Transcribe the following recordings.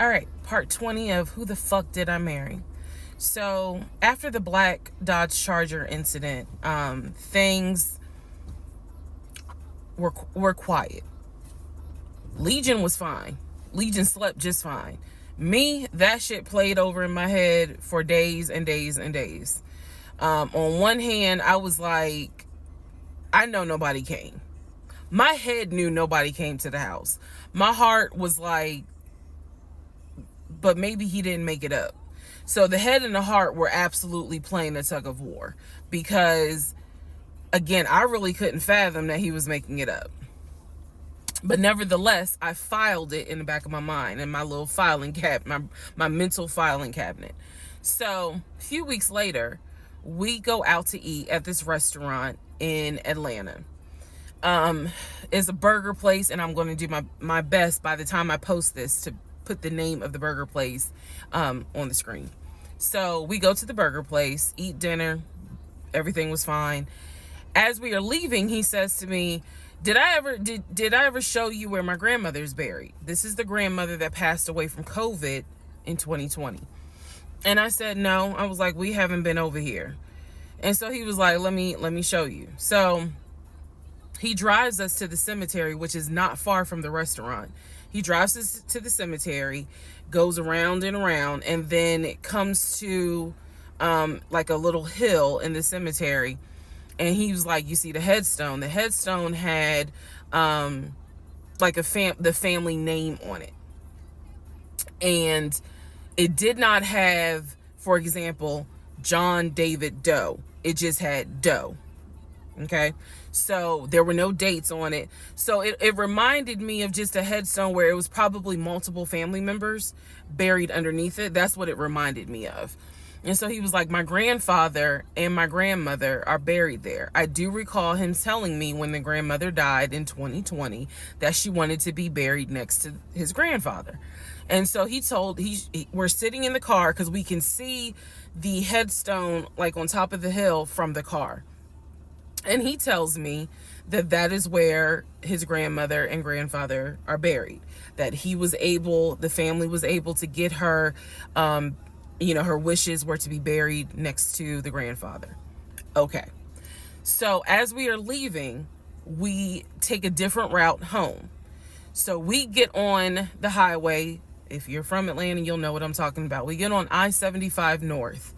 All right, part 20 of Who the Fuck Did I Marry? So, after the black Dodge Charger incident, things were quiet. Legion was fine. Legion slept just fine. Me, that shit played over in my head for days and days and days. On one hand, I was like, I know nobody came. My head knew nobody came to the house. My heart was like, but maybe he didn't make it up. So the head and the heart were absolutely playing a tug of war because, again, I really couldn't fathom that he was making it up. But nevertheless, I filed it in the back of my mind in my little filing cabinet, my mental filing cabinet. So a few weeks later, we go out to eat at this restaurant in Atlanta. It's a burger place, and I'm going to do my best by the time I post this to put the name of the burger place on the screen. So we go to the burger place, eat dinner, everything was fine. As we are leaving, he says to me, did I ever show you where my grandmother's buried? This is the grandmother that passed away from COVID in 2020. And I said, no. I was like, we haven't been over here. And so he was like, let me show you. So he drives us to the cemetery, which is not far from the restaurant. He drives us to the cemetery, goes around and around, and then it comes to like a little hill in the cemetery. And he was like, you see the headstone. The headstone had like the family name on it. And it did not have, for example, John David Doe. It just had Doe. Okay, so there were no dates on it. So it reminded me of just a headstone where it was probably multiple family members buried underneath it. That's what it reminded me of. And so he was like, my grandfather and my grandmother are buried there. I do recall him telling me when the grandmother died in 2020 that she wanted to be buried next to his grandfather. And so we're sitting in the car because we can see the headstone like on top of the hill from the car. And he tells me that is where his grandmother and grandfather are buried. That the family was able to get her, her wishes were to be buried next to the grandfather. Okay. So as we are leaving, we take a different route home. So we get on the highway. If you're from Atlanta, you'll know what I'm talking about. We get on I-75 North.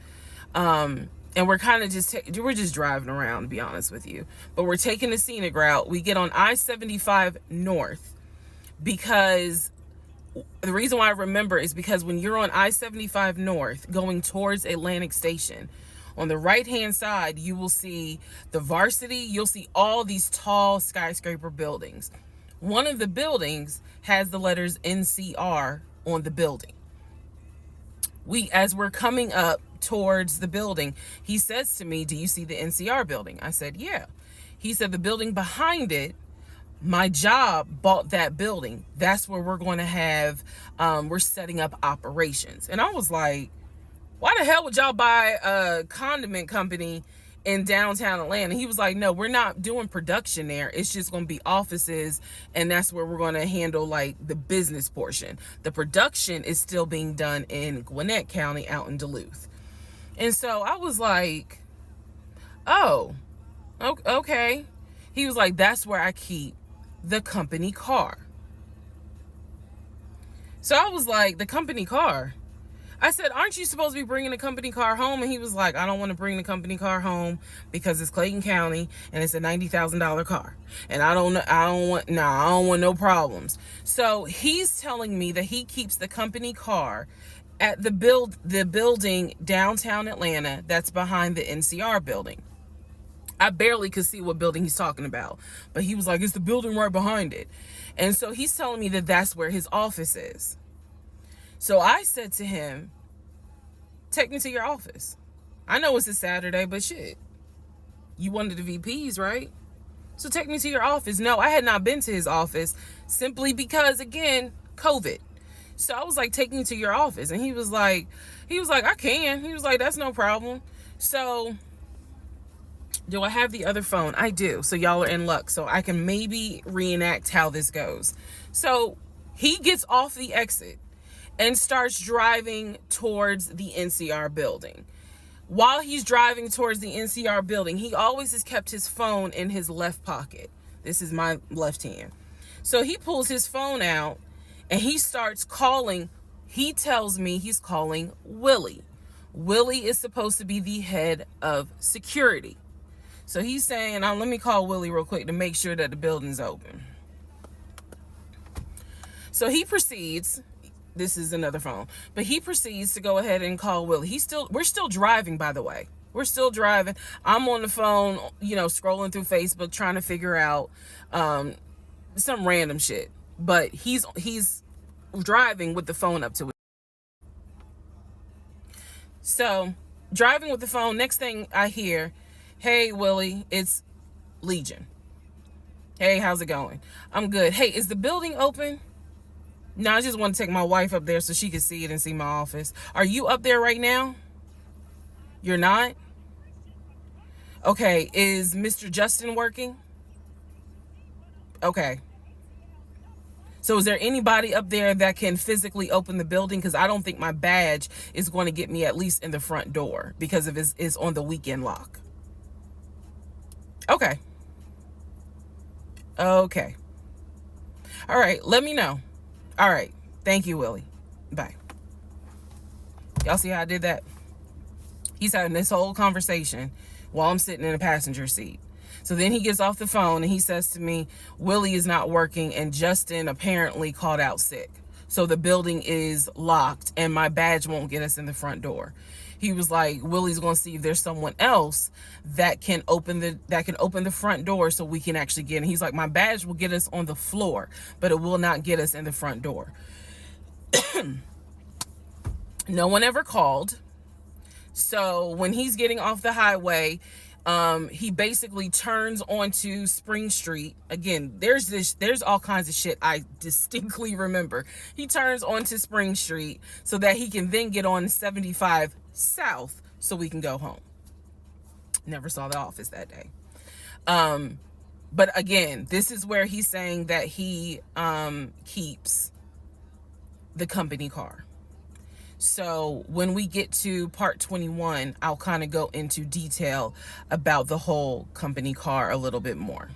And we're kind of we're just driving around, to be honest with you. But we're taking the scenic route. We get on I-75 North because the reason why I remember is because when you're on I-75 North going towards Atlantic Station, on the right-hand side, you will see the Varsity. You'll see all these tall skyscraper buildings. One of the buildings has the letters NCR on the building. As we're coming up towards the building, he says to me, do you see the NCR building? I said, yeah. He said, the building behind it, my job bought that building. That's where we're going to have, we're setting up operations. And I was like, why the hell would y'all buy a condiment company in downtown Atlanta? He was like, no, we're not doing production there. It's just going to be offices. And that's where we're going to handle like the business portion. The production is still being done in Gwinnett County out in Duluth. And so I was like, oh, okay. He was like, that's where I keep the company car. So I was like, the company car? I said, aren't you supposed to be bringing the company car home? And he was like, I don't want to bring the company car home because it's Clayton County and it's a $90,000 car. And I don't want no problems. So he's telling me that he keeps the company car at the building downtown Atlanta that's behind the NCR building. I barely could see what building he's talking about, but he was like, it's the building right behind it. And so he's telling me that that's where his office is. So I said to him, take me to your office. I know it's a Saturday, but shit, you one of the VPs, right? So take me to your office. No, I had not been to his office simply because, again, COVID. So I was like, take me to your office. And he was like, I can. He was like, that's no problem. So do I have the other phone? I do. So y'all are in luck. So I can maybe reenact how this goes. So he gets off the exit and starts driving towards the NCR building. While he's driving towards the NCR building, he always has kept his phone in his left pocket. This is my left hand. So he pulls his phone out and he starts calling. He tells me he's calling Willie. Willie is supposed to be the head of security. So he's saying, let me call Willie real quick to make sure that the building's open. So he proceeds, this is another phone, but he proceeds to go ahead and call Willie. We're still driving, by the way. We're still driving. I'm on the phone, scrolling through Facebook, trying to figure out some random shit. But he's driving with the phone up to it. So driving with the phone, next thing I hear, "Hey, Willie, it's Legion. Hey, how's it going? I'm good. Hey, is the building open? No, I just want to take my wife up there so she can see it and see my office. Are you up there right now? You're not? Okay, is Mr. Justin working? Okay. So is there anybody up there that can physically open the building? Because I don't think my badge is going to get me at least in the front door because of it's on the weekend lock." Okay. Okay. All right, let me know. All right. Thank you, Willie. Bye. Y'all see how I did that? He's having this whole conversation while I'm sitting in the passenger seat. So then he gets off the phone and he says to me, Willie is not working and Justin apparently called out sick. So the building is locked and my badge won't get us in the front door. He was like, Willie's going to see if there's someone else that can open the front door so we can actually get in. He's like, my badge will get us on the floor, but it will not get us in the front door. No one ever called. So when he's getting off the highway, he basically turns onto Spring Street. Again, there's all kinds of shit I distinctly remember. He turns onto Spring Street so that he can then get on 75 South so we can go home. Never saw the office that day. But again, this is where he's saying that he keeps the company car. So when we get to part 21, I'll kind of go into detail about the whole company car a little bit more.